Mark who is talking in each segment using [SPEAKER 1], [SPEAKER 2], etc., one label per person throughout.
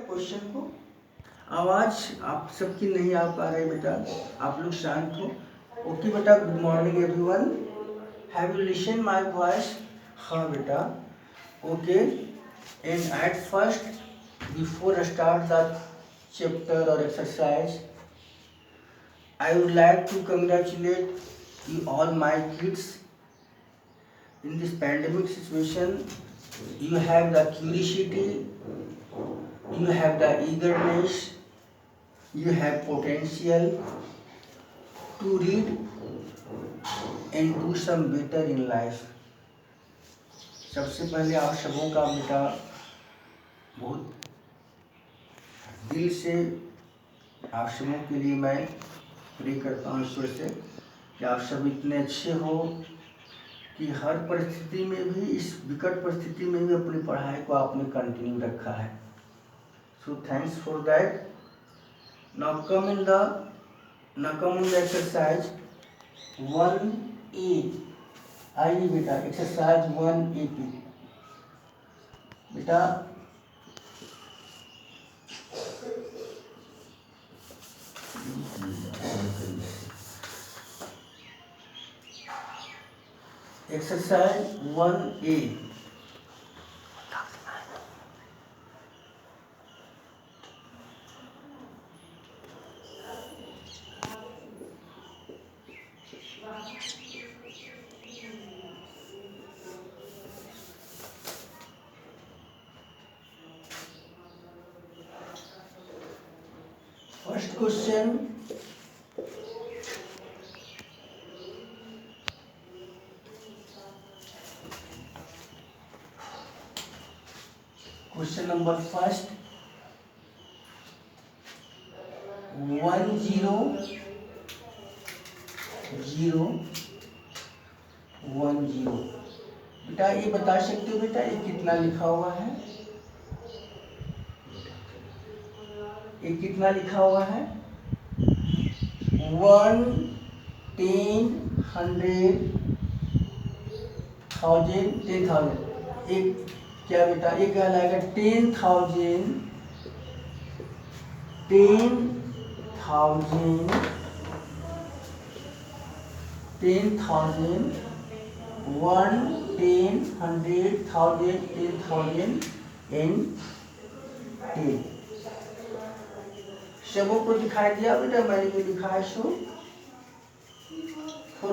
[SPEAKER 1] Question को। आवाज़ आप सबकी नहीं आ पा रही बेटा, आप लोग शांत हो। ओके बेटा, good morning everyone, have you listen my voice? हाँ बेटा, okay. And at first before start the chapter और exercise, I would like to congratulate you all my kids. In this pandemic situation, you have the curiosity, you have the eagerness, you have potential to read and do some better in life. सबसे पहले आप सबों का बेटा बहुत दिल से आप सबों के लिए मैं प्रे करता हूँ ईश्वर से कि आप सब इतने अच्छे हो कि हर परिस्थिति में भी, इस विकट परिस्थिति में भी अपनी पढ़ाई को आपने कंटिन्यू रखा है। So thanks for that. Now come in the exercise 1A। आइए बेटा, एक्सरसाइज 1A पे बेटा exercise 1A। First question, question number first 101010। बेटा ये बता सकते हो बेटा ये कितना लिखा हुआ है? ये कितना लिखा हुआ है? 1, 10, 100, 1000, 10,000। एक क्या बेटा, ये कहलाएगा 10,000, 10,000, 10,000, 1, 10, 100, 1000, 10,000 and 10। सबों को दिखाई दिया बेटा? मैंने जो लिखा है so for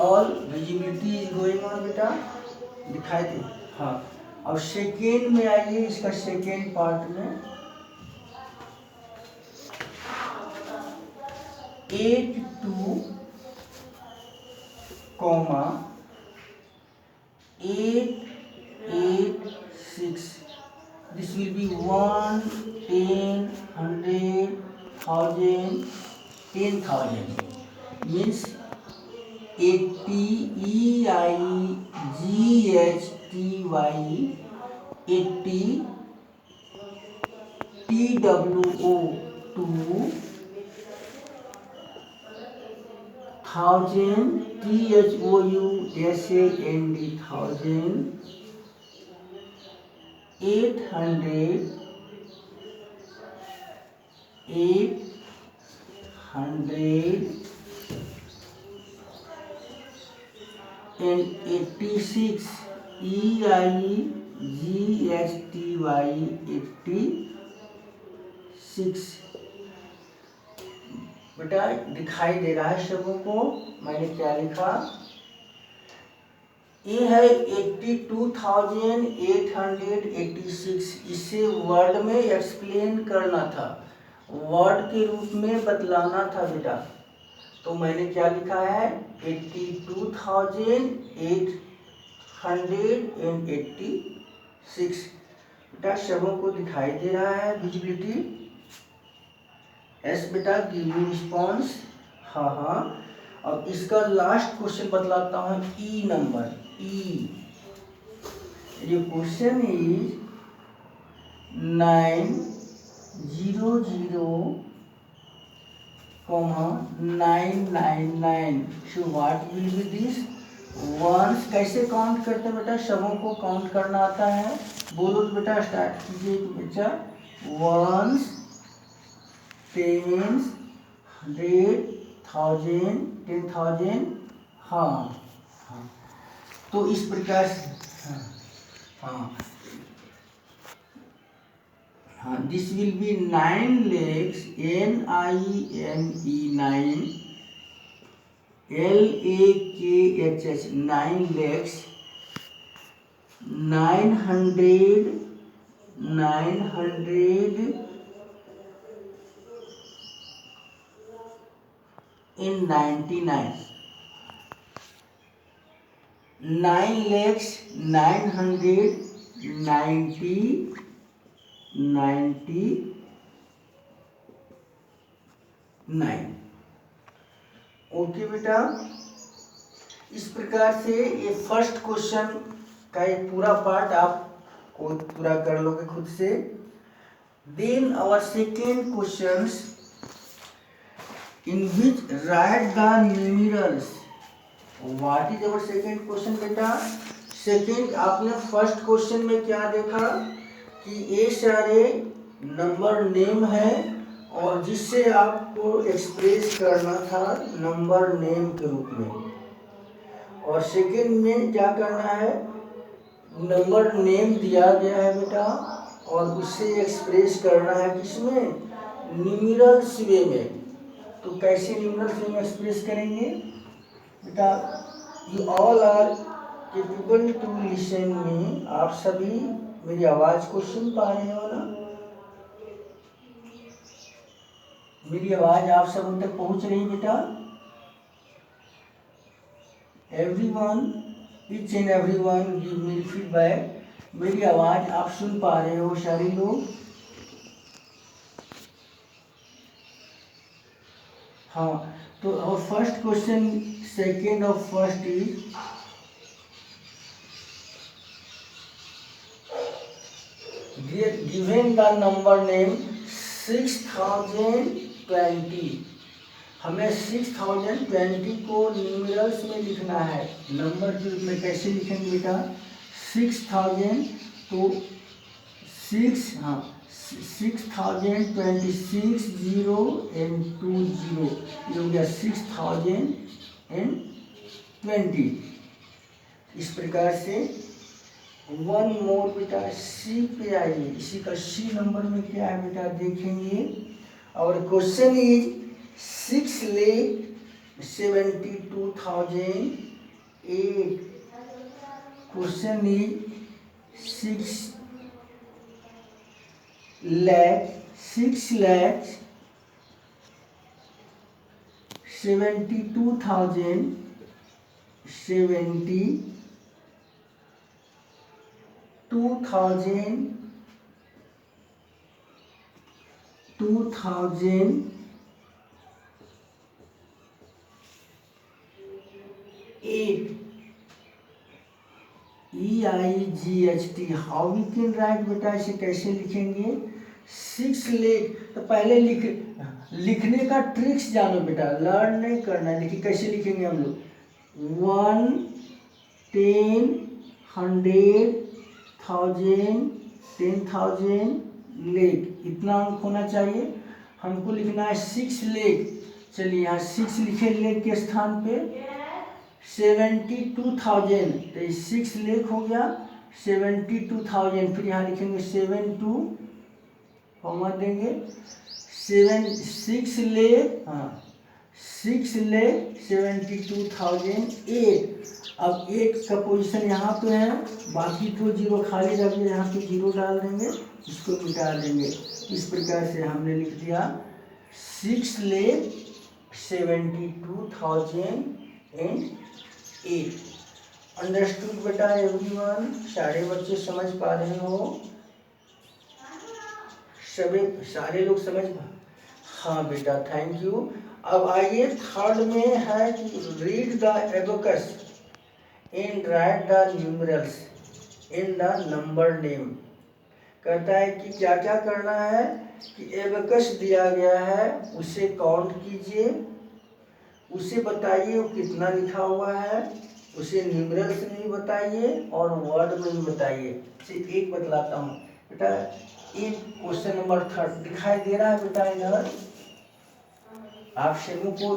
[SPEAKER 1] all visibility is going on बेटा, दिखाई दे। हाँ, अब सेकेंड में आइए, इसका सेकेंड पार्ट में 82, 886। This will be 1, 10, 100, 1000, 10,000 means 80 EIGHTY 80 TWO 2 1000 THOUSAND 1000 800 and 86 EIGHTY 86। बेटा दिखाई दे रहा है सबों को मैंने क्या लिखा? ये है 82,886। इसे वर्ड में एक्सप्लेन करना था, वर्ड के रूप में बतलाना था बेटा। तो मैंने क्या लिखा है? 82,886। बेटा सबों को दिखाई दे रहा है विजिबिलिटी? यस बेटा, गिव मी रिस्पॉन्स। हाँ हाँ। अब इसका लास्ट क्वेश्चन बतलाता हूँ, E number. E question is 900,999। So what will be this? Ones कैसे काउंट करते हैं बेटा? सबों को काउंट करना आता है? बोलो तो बेटा, स्टार्ट कीजिए बच्चा। Ones, tens, 100, 1000, 10,000। हाँ हाँ, तो इस प्रकार से हाँ हाँ हाँ, this will be 9 lakhs, NINE, 9, LAKHS, 9 lakhs, 900 in 99, 9 lakhs 999। Okay बेटा, इस प्रकार से ये फर्स्ट क्वेश्चन का एक पूरा पार्ट आप को पूरा कर लोगे खुद से। Then our second questions in which write the numerals. What is our second question बेटा? सेकेंड, आपने फर्स्ट क्वेश्चन में क्या देखा कि ये सारे नंबर नेम है और जिससे आपको एक्सप्रेस करना था नंबर नेम के रूप में, और सेकेंड में क्या करना है, नंबर नेम दिया गया है बेटा और उससे एक्सप्रेस करना है किसमें, न्यूमेरल्स वे में। तो कैसे न्यूमेरल्स वे में एक्सप्रेस करेंगे बेटा? You all are capable to listen me. आप सभी मेरी आवाज को सुन पा रहे हो ना? मेरी आवाज आप सब तक पहुंच रही बेटा? Everyone, each and everyone give me feedback. मेरी आवाज आप सुन पा रहे हो सारे लोग? हाँ, तो और first question second of first is given the number name 6020। हमें 6020 को न्यूमेरल्स में लिखना है, नंबर के रूप में। कैसे लिखेंगे बेटा? 6000 तो 6026 0 and 20, ये हो गया 6020। इस प्रकार से वन मोर बेटा, सी पे आइए। इसी का सी नंबर में क्या है बेटा देखेंगे। और question is 6,72,008। Question is 6,72,008। EIGHT, how we can write बेटा? इसे कैसे लिखेंगे? 6 लेख। तो पहले लिखने का ट्रिक्स जानो बेटा, लर्न नहीं करना है। देखिए कैसे लिखेंगे हम लोग, 1, 10, 100, 1000, 10,000 लेख, इतना अंक होना चाहिए। हमको लिखना है 6 लेख। चलिए यहाँ 6 लिखे लेख के स्थान पे 72,000, तो 6 लेख हो गया 72,000। फिर यहाँ लिखेंगे 72, कॉमा देंगे 6 लेख, हाँ 6 लेख 72,008। अब 8 का पोजीशन यहाँ पे है, बाकी तो जीरो खाली रह गया, यहाँ पे जीरो डाल देंगे, इसको मिटा देंगे। इस प्रकार से हमने लिख दिया 6,72,008। अंडरस्टूड बेटा एवरीवन? सारे बच्चे समझ पा रहे हो? सभी सारे लोग समझ पा? हाँ बेटा, थैंक यू। अब आइए थर्ड में है कि read the abacus and right the numerals in the number name. कहता है कि क्या क्या करना है कि एबेकस दिया गया है उसे काउंट कीजिए, उसे बताइए वो कितना लिखा हुआ है, उसे न्यूमेरल्स में भी बताइए और वर्ड में भी बताइए। सिर्फ एक बतलाता हूँ बेटा, एक क्वेश्चन नंबर 3 दिखाई दे रहा है बेटा इधर। आप सभी को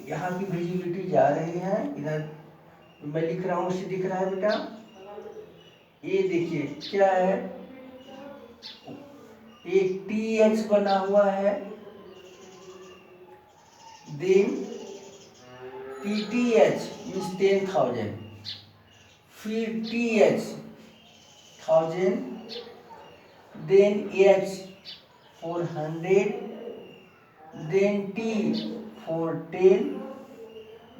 [SPEAKER 1] यहाँ की विजिबिलिटी जा रही है, इधर मैं लिख रहा हूँ उसे दिख रहा है बेटा। ये देखिए क्या है, एक टी एच बना हुआ है, then T T H means 10,000, फिर T H 1000, then H 400, then T 410,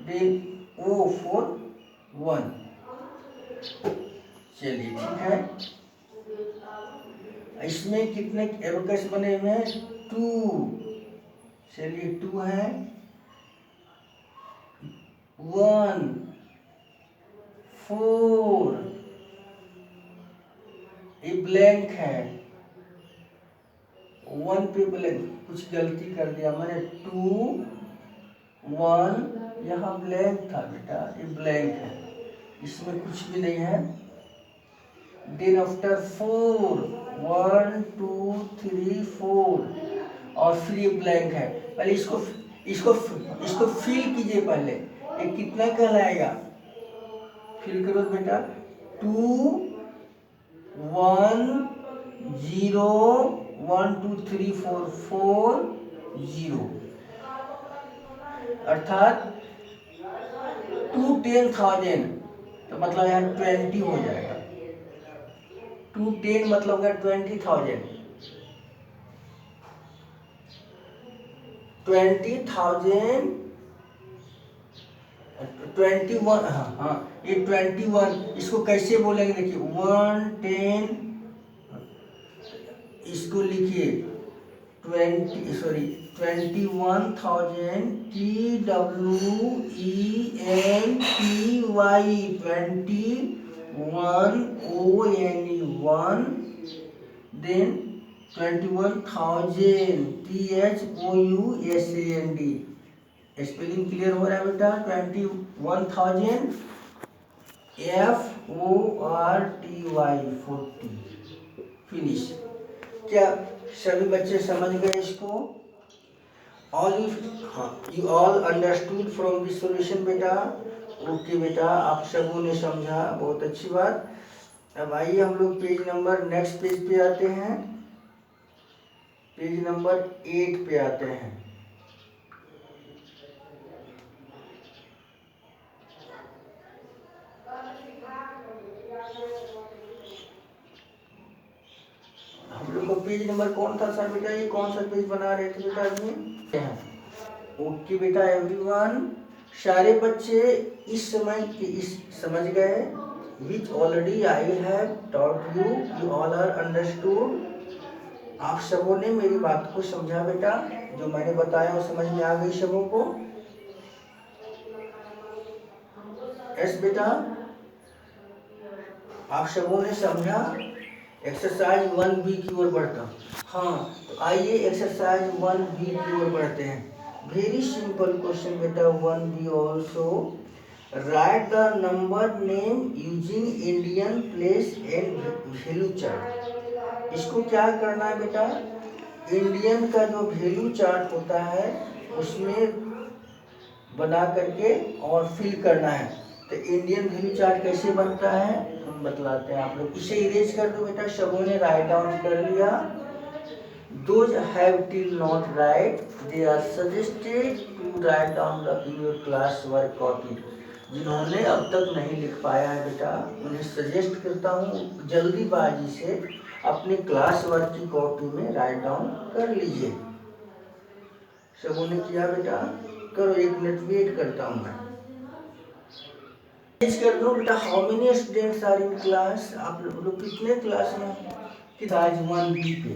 [SPEAKER 1] then O 4 1। चलिए ठीक है। इसमें कितने एबकस बने हुए हैं? 2। चलिए 2 है, 1 4, ये ब्लैंक है, 1 पे ब्लैंक, कुछ गलती कर दिया मैंने, 2 1 यहाँ ब्लैंक था बेटा, ये ब्लैंक है, इसमें कुछ भी नहीं है। देन आफ्टर 4 1 2 3 4 और फिर ये ब्लैंक है। पहले इसको इसको इसको फिल कीजिए, पहले ये कितना कहलाएगा, फिल करो बेटा। 2 1 0 1 2 3 4 4 0, अर्थात 2 10,000, तो मतलब यहाँ 20 हो जाएगा। 2 10 मतलब हो गया 20,000, 20,000 21। हाँ ये 21, इसको कैसे बोलेंगे देखिए, 1 10, इसको लिखिए 21,000 TWENTY 21 then 21,000 THOUSAND। Spelling clear हो रहा है बेटा? 21,000 FORTY 40, फिनिश। क्या सभी बच्चे समझ गए इसको? You all understood from this solution बेटा? ओके बेटा, आप सबों ने समझा, बहुत अच्छी बात। अब आइए हम लोग पेज नंबर नेक्स्ट पेज पे आते हैं, पेज नंबर 8 पे आते हैं। हम लोग को पेज नंबर कौन था सर बेटा? ये कौन सा पेज बना रहे थे बेटा जी? ओके बेटा एवरीवन, सारे बच्चे इस समय इस समझ गए, which already I have taught you, you all are understood. आप सबों ने मेरी बात को समझा बेटा? जो मैंने बताया वो समझ में आ गई सबों को? यस बेटा, आप सबों ने समझा? एक्सरसाइज 1B की ओर बढ़ता। हाँ तो आइए एक्सरसाइज 1B की ओर बढ़ते हैं। वेरी सिंपल क्वेश्चन बेटा 1B also. Right the number name using Indian place and value chart. इसको क्या करना है बेटा? इंडियन का जो वैल्यू चार्ट होता है उसमें बना करके और फिल करना है। तो इंडियन वैल्यू चार्ट कैसे बनता है हम बतलाते हैं आप लोग। इसे इरेज कर दो बेटा, सबों ने राइट डाउन कर लिया। Those have till not write, they are suggested to write down in your class work copy। जिन्होंने अब तक नहीं लिख पाया है बेटा, उन्हें सजेस्ट करता हूँ जल्दीबाजी से अपने क्लास वर्क की कॉपी में राइट डाउन कर लीजिए। सबों ने किया बेटा? करो, 1 मिनट वेट करता हूँ मैं। कर दो बेटा, how many students are in class? आप लोग कितने क्लास में? एक्सरसाइज 1B पे।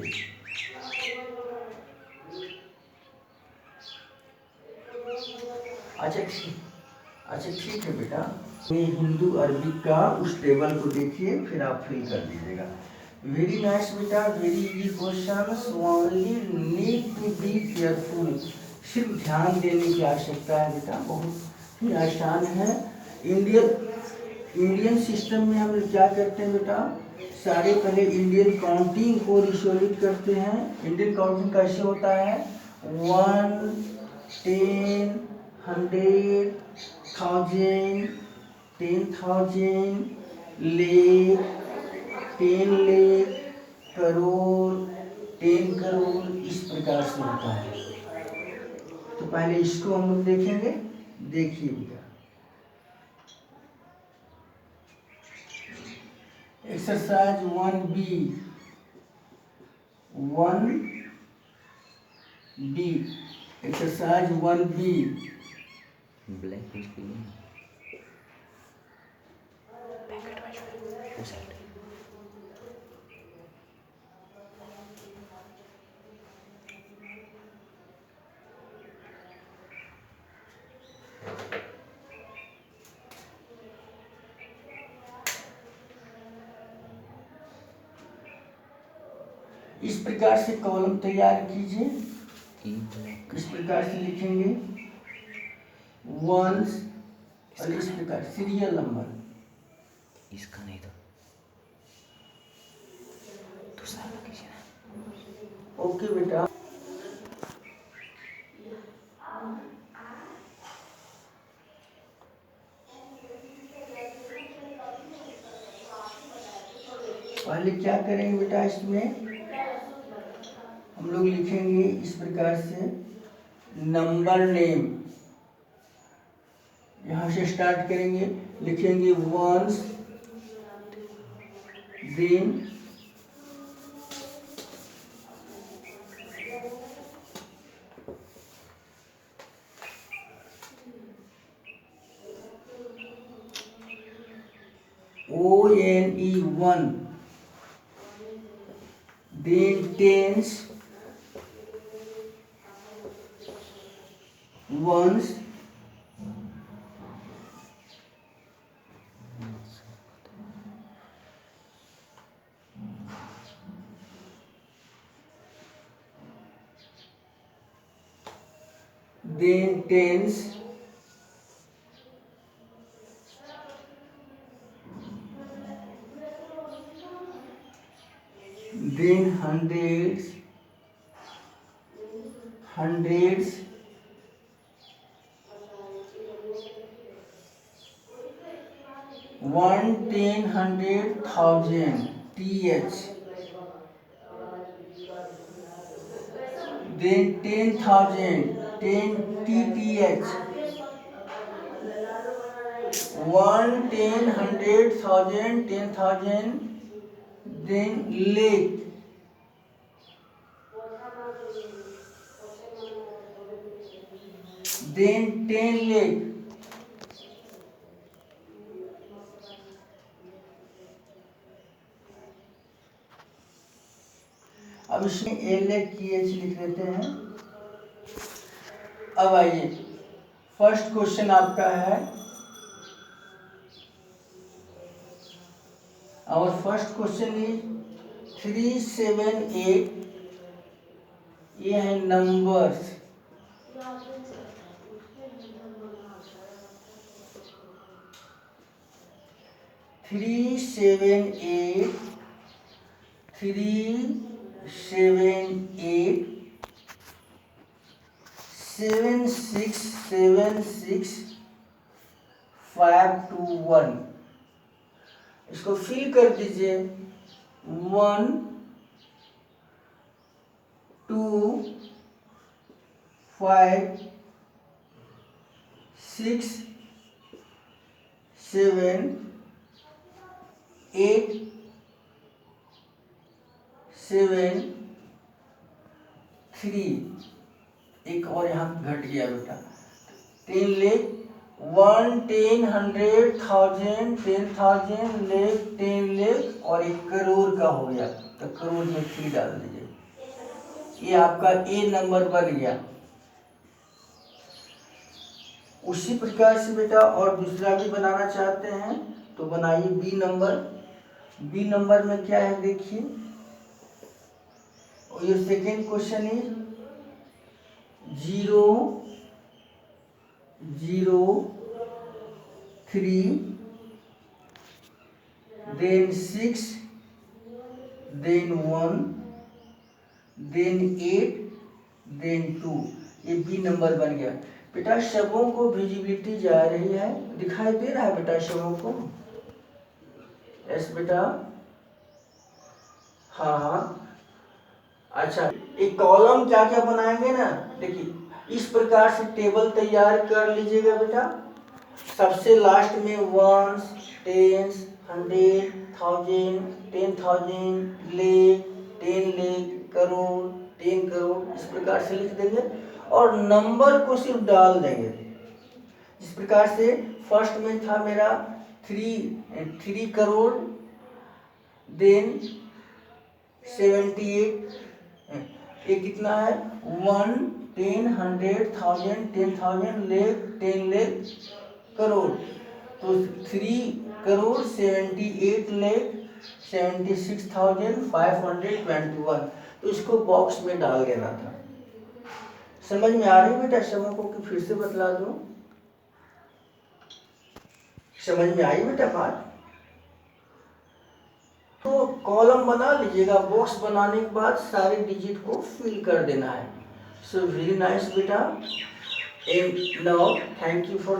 [SPEAKER 1] अच्छा ठीक है बेटा, ये हिंदू अरबिक का उस टेबल को देखिए, फिर आप फिल कर दीजिएगा। वेरी नाइस बेटा, very easy question, only need to be careful. सिर्फ ध्यान देने की आवश्यकता है बेटा, बहुत ही आसान है। इंडियन सिस्टम में हम क्या करते हैं बेटा? सारे पहले इंडियन काउंटिंग को रिसोल्यूट करते हैं। इंडियन काउंटिंग कैसे होता है? 1, 10, 100, 1000, 10,000, लाख, 10 लाख, करोड़, 10 करोड़, इस प्रकार से होता है। तो पहले इसको हम लोग देखेंगे। देखिए भैया, exercise 1B, 1B, exercise 1B।
[SPEAKER 2] Black page पे नहीं वो साइड।
[SPEAKER 1] इस प्रकार से कॉलम तैयार कीजिए।
[SPEAKER 2] ब्लैक
[SPEAKER 1] इस प्रकार से लिखेंगे वंस, और इस प्रकार सीरियल नंबर।
[SPEAKER 2] इसका नहीं तो दूसरा वाला कीजिए ना।
[SPEAKER 1] ओके बेटा, पहले क्या करेंगे बेटा, इसमें हम लोग लिखेंगे इस प्रकार से नंबर नेम। यहाँ से स्टार्ट करेंगे, लिखेंगे once, then ONE 1, then tens, ones, then tens, then hundreds, hundreds, one, 10, 100, 1000, TH, then 10,000, 10 TTH, 1, 10, 100, 1000, 10,000, then lakh, then 10 lakh, अब इसमें LAKH लिख लेते हैं। अब आइए, फर्स्ट क्वेश्चन आपका है, और फर्स्ट क्वेश्चन इज 378। ये है नंबर्स। Three seven eight, 7676 521। इसको फिल कर दीजिए। 1 2 5 6 7 8 7 3। एक और यहाँ घट गया बेटा, 3 लाख, 1, 10, 100, 1000, 10,000, लाख, 10 लाख, और 1 करोड़ का हो गया, तो करोड़ में 3 डाल दीजिए। ये आपका ए नंबर बन गया। उसी प्रकार से बेटा और दूसरा भी बनाना चाहते हैं तो बनाइए बी नंबर। बी नंबर में क्या है देखिए, और ये second question is 0 0 3 then 6 then 1, then 8, then 2। ये बी नंबर बन गया बेटा। शवों को विजिबिलिटी जा रही है, दिखाई दे रहा है बेटा शवों को? यस बेटा, हाँ। अच्छा, एक कॉलम क्या क्या बनाएंगे ना, देखिए इस प्रकार से टेबल तैयार कर लीजिएगा बेटा। सबसे लास्ट में वंस, टेंस, 100, 1000, 10,000, लेख, 10 लेख, करोड़, 10 करोड़, इस प्रकार से लिख देंगे और नंबर को सिर्फ डाल देंगे। इस प्रकार से फर्स्ट में था मेरा 3 करोड़, देन 78, ये कितना है 1, 10, 100, 1000, 10,000, लेख, 10 लेख, करोड़। तो 3 करोड़ 78 लेख 76,521। तो इसको बॉक्स में डाल देना था। समझ में आ रही बेटा शवों को कि फिर से बतला दूं? समझ में आई बेटा बात? तो कॉलम बना लीजिएगा। बॉक्स बनाने के बाद सारे डिजिट को फिल कर देना है। सो वेरी नाइस बेटा। And now thank you for the